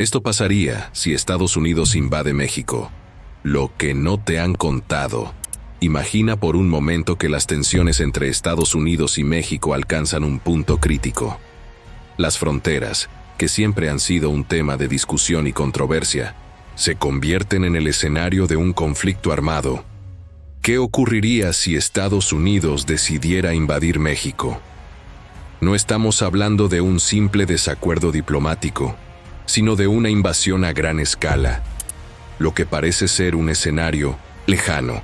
Esto pasaría si Estados Unidos invade México. Lo que no te han contado. Imagina por un momento que las tensiones entre Estados Unidos y México alcanzan un punto crítico. Las fronteras, que siempre han sido un tema de discusión y controversia, se convierten en el escenario de un conflicto armado. ¿Qué ocurriría si Estados Unidos decidiera invadir México? No estamos hablando de un simple desacuerdo diplomático, sino de una invasión a gran escala. Lo que parece ser un escenario lejano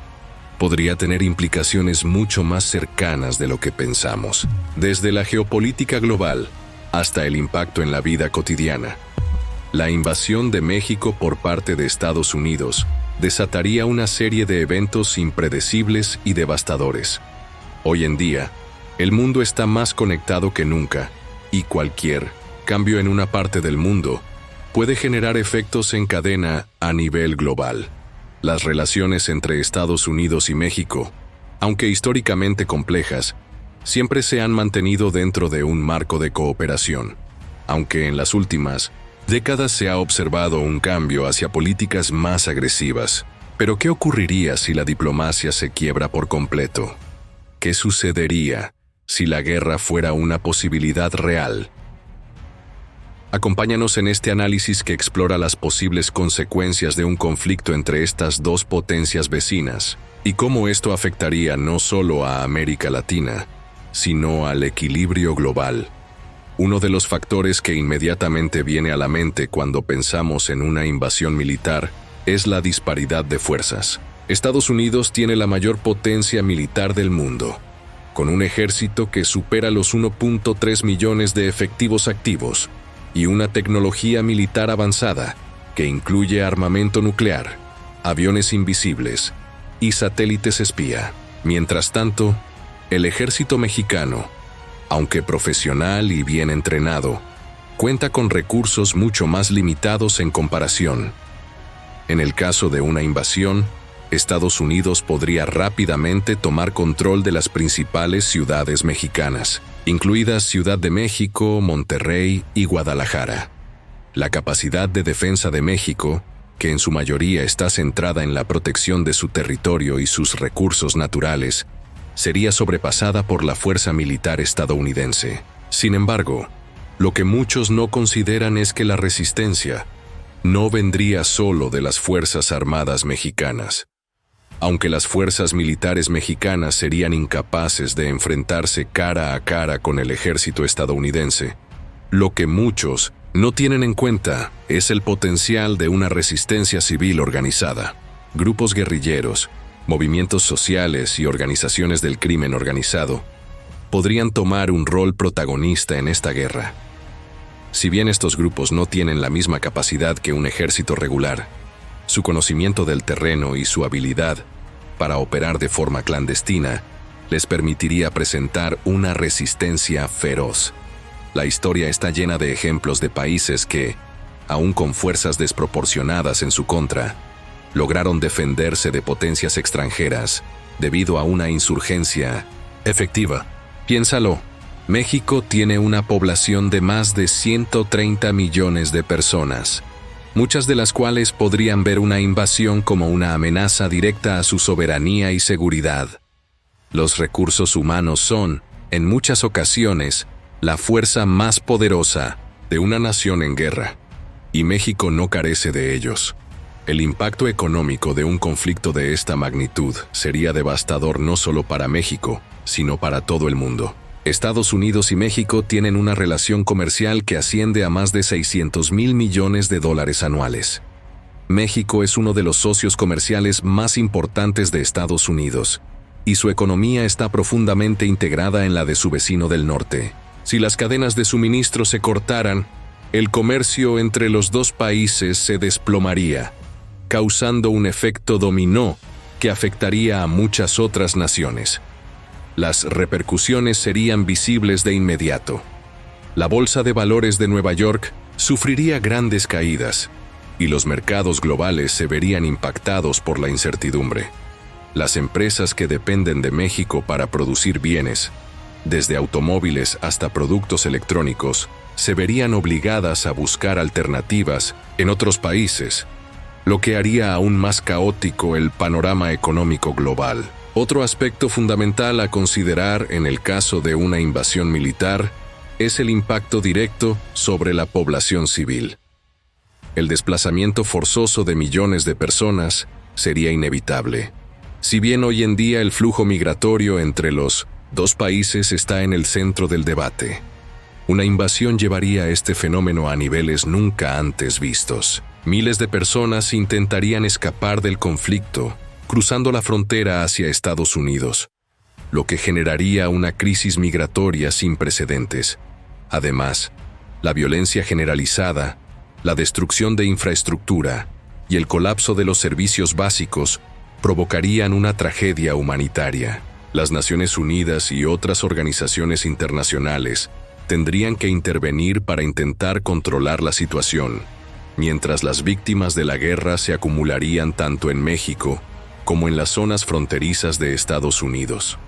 podría tener implicaciones mucho más cercanas de lo que pensamos, desde la geopolítica global hasta el impacto en la vida cotidiana. La invasión de México por parte de Estados Unidos desataría una serie de eventos impredecibles y devastadores. Hoy en día, el mundo está más conectado que nunca, y cualquier cambio en una parte del mundo puede generar efectos en cadena a nivel global. Las relaciones entre Estados Unidos y México, aunque históricamente complejas, siempre se han mantenido dentro de un marco de cooperación, aunque en las últimas décadas se ha observado un cambio hacia políticas más agresivas. Pero ¿qué ocurriría si la diplomacia se quiebra por completo? ¿Qué sucedería si la guerra fuera una posibilidad real? Acompáñanos en este análisis que explora las posibles consecuencias de un conflicto entre estas dos potencias vecinas y cómo esto afectaría no solo a América Latina, sino al equilibrio global. Uno de los factores que inmediatamente viene a la mente cuando pensamos en una invasión militar es la disparidad de fuerzas. Estados Unidos tiene la mayor potencia militar del mundo, con un ejército que supera los 1.3 millones de efectivos activos y una tecnología militar avanzada que incluye armamento nuclear, aviones invisibles y satélites espía. Mientras tanto, el ejército mexicano, aunque profesional y bien entrenado, cuenta con recursos mucho más limitados en comparación. En el caso de una invasión, Estados Unidos podría rápidamente tomar control de las principales ciudades mexicanas, incluidas Ciudad de México, Monterrey y Guadalajara. La capacidad de defensa de México, que en su mayoría está centrada en la protección de su territorio y sus recursos naturales, sería sobrepasada por la fuerza militar estadounidense. Sin embargo, lo que muchos no consideran es que la resistencia no vendría solo de las Fuerzas Armadas mexicanas. Aunque las fuerzas militares mexicanas serían incapaces de enfrentarse cara a cara con el ejército estadounidense, lo que muchos no tienen en cuenta es el potencial de una resistencia civil organizada. Grupos guerrilleros, movimientos sociales y organizaciones del crimen organizado podrían tomar un rol protagonista en esta guerra. Si bien estos grupos no tienen la misma capacidad que un ejército regular, su conocimiento del terreno y su habilidad para operar de forma clandestina les permitiría presentar una resistencia feroz. La historia está llena de ejemplos de países que, aun con fuerzas desproporcionadas en su contra, lograron defenderse de potencias extranjeras debido a una insurgencia efectiva. Piénsalo, México tiene una población de más de 130 millones de personas, muchas de las cuales podrían ver una invasión como una amenaza directa a su soberanía y seguridad. Los recursos humanos son, en muchas ocasiones, la fuerza más poderosa de una nación en guerra, y México no carece de ellos. El impacto económico de un conflicto de esta magnitud sería devastador no solo para México, sino para todo el mundo. Estados Unidos y México tienen una relación comercial que asciende a más de $600 mil millones anuales. México es uno de los socios comerciales más importantes de Estados Unidos, y su economía está profundamente integrada en la de su vecino del norte. Si las cadenas de suministro se cortaran, el comercio entre los dos países se desplomaría, causando un efecto dominó que afectaría a muchas otras naciones. Las repercusiones serían visibles de inmediato. La Bolsa de Valores de Nueva York sufriría grandes caídas, y los mercados globales se verían impactados por la incertidumbre. Las empresas que dependen de México para producir bienes, desde automóviles hasta productos electrónicos, se verían obligadas a buscar alternativas en otros países, lo que haría aún más caótico el panorama económico global. Otro aspecto fundamental a considerar en el caso de una invasión militar es el impacto directo sobre la población civil. El desplazamiento forzoso de millones de personas sería inevitable. Si bien hoy en día el flujo migratorio entre los dos países está en el centro del debate, una invasión llevaría este fenómeno a niveles nunca antes vistos. Miles de personas intentarían escapar del conflicto, cruzando la frontera hacia Estados Unidos, lo que generaría una crisis migratoria sin precedentes. Además, la violencia generalizada, la destrucción de infraestructura y el colapso de los servicios básicos provocarían una tragedia humanitaria. Las Naciones Unidas y otras organizaciones internacionales tendrían que intervenir para intentar controlar la situación, mientras las víctimas de la guerra se acumularían tanto en México como en las zonas fronterizas de Estados Unidos.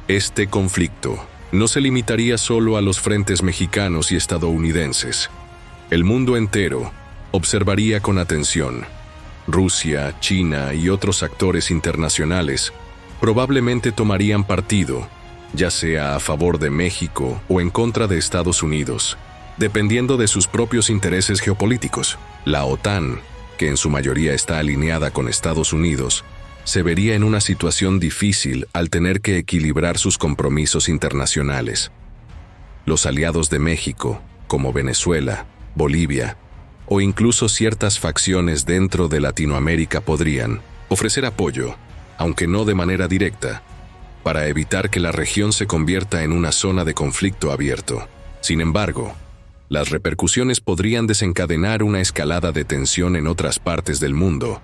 Este conflicto no se limitaría solo a los frentes mexicanos y estadounidenses. El mundo entero observaría con atención. Rusia, China y otros actores internacionales probablemente tomarían partido, ya sea a favor de México o en contra de Estados Unidos, dependiendo de sus propios intereses geopolíticos. La OTAN, que en su mayoría está alineada con Estados Unidos, se vería en una situación difícil al tener que equilibrar sus compromisos internacionales. Los aliados de México, como Venezuela, Bolivia, o incluso ciertas facciones dentro de Latinoamérica podrían ofrecer apoyo, aunque no de manera directa, para evitar que la región se convierta en una zona de conflicto abierto. Sin embargo, las repercusiones podrían desencadenar una escalada de tensión en otras partes del mundo,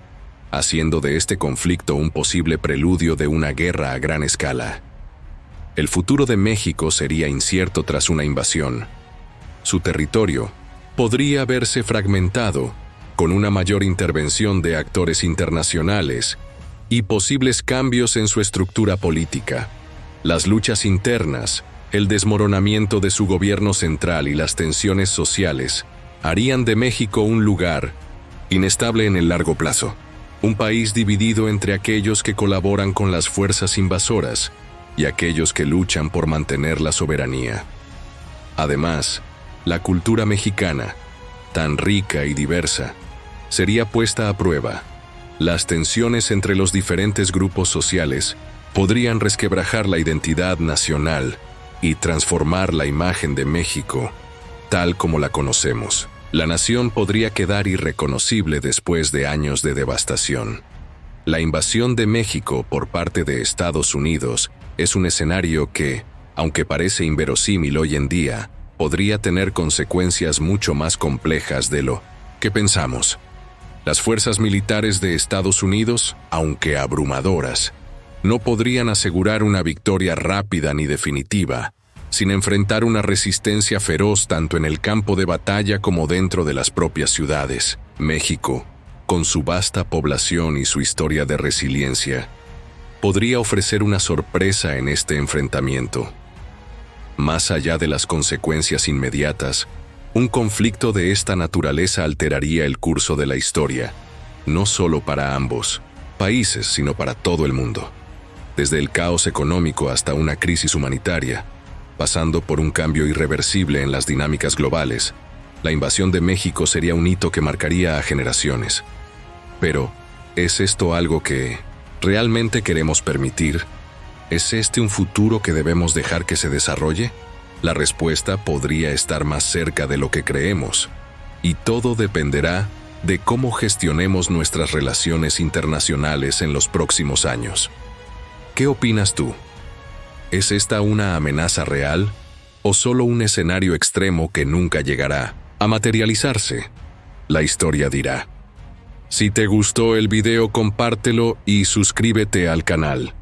haciendo de este conflicto un posible preludio de una guerra a gran escala. El futuro de México sería incierto tras una invasión. Su territorio podría verse fragmentado, con una mayor intervención de actores internacionales y posibles cambios en su estructura política. Las luchas internas, el desmoronamiento de su gobierno central y las tensiones sociales harían de México un lugar inestable en el largo plazo. Un país dividido entre aquellos que colaboran con las fuerzas invasoras y aquellos que luchan por mantener la soberanía. Además, la cultura mexicana, tan rica y diversa, sería puesta a prueba. Las tensiones entre los diferentes grupos sociales podrían resquebrajar la identidad nacional y transformar la imagen de México, tal como la conocemos. La nación podría quedar irreconocible después de años de devastación. La invasión de México por parte de Estados Unidos es un escenario que, aunque parece inverosímil hoy en día, podría tener consecuencias mucho más complejas de lo que pensamos. Las fuerzas militares de Estados Unidos, aunque abrumadoras, no podrían asegurar una victoria rápida ni definitiva, sin enfrentar una resistencia feroz tanto en el campo de batalla como dentro de las propias ciudades. México, con su vasta población y su historia de resiliencia, podría ofrecer una sorpresa en este enfrentamiento. Más allá de las consecuencias inmediatas, un conflicto de esta naturaleza alteraría el curso de la historia, no solo para ambos países, sino para todo el mundo. Desde el caos económico hasta una crisis humanitaria, pasando por un cambio irreversible en las dinámicas globales, la invasión de México sería un hito que marcaría a generaciones. Pero, ¿es esto algo que realmente queremos permitir? ¿Es este un futuro que debemos dejar que se desarrolle? La respuesta podría estar más cerca de lo que creemos, y todo dependerá de cómo gestionemos nuestras relaciones internacionales en los próximos años. ¿Qué opinas tú? ¿Es esta una amenaza real o solo un escenario extremo que nunca llegará a materializarse? La historia dirá. Si te gustó el video, compártelo y suscríbete al canal.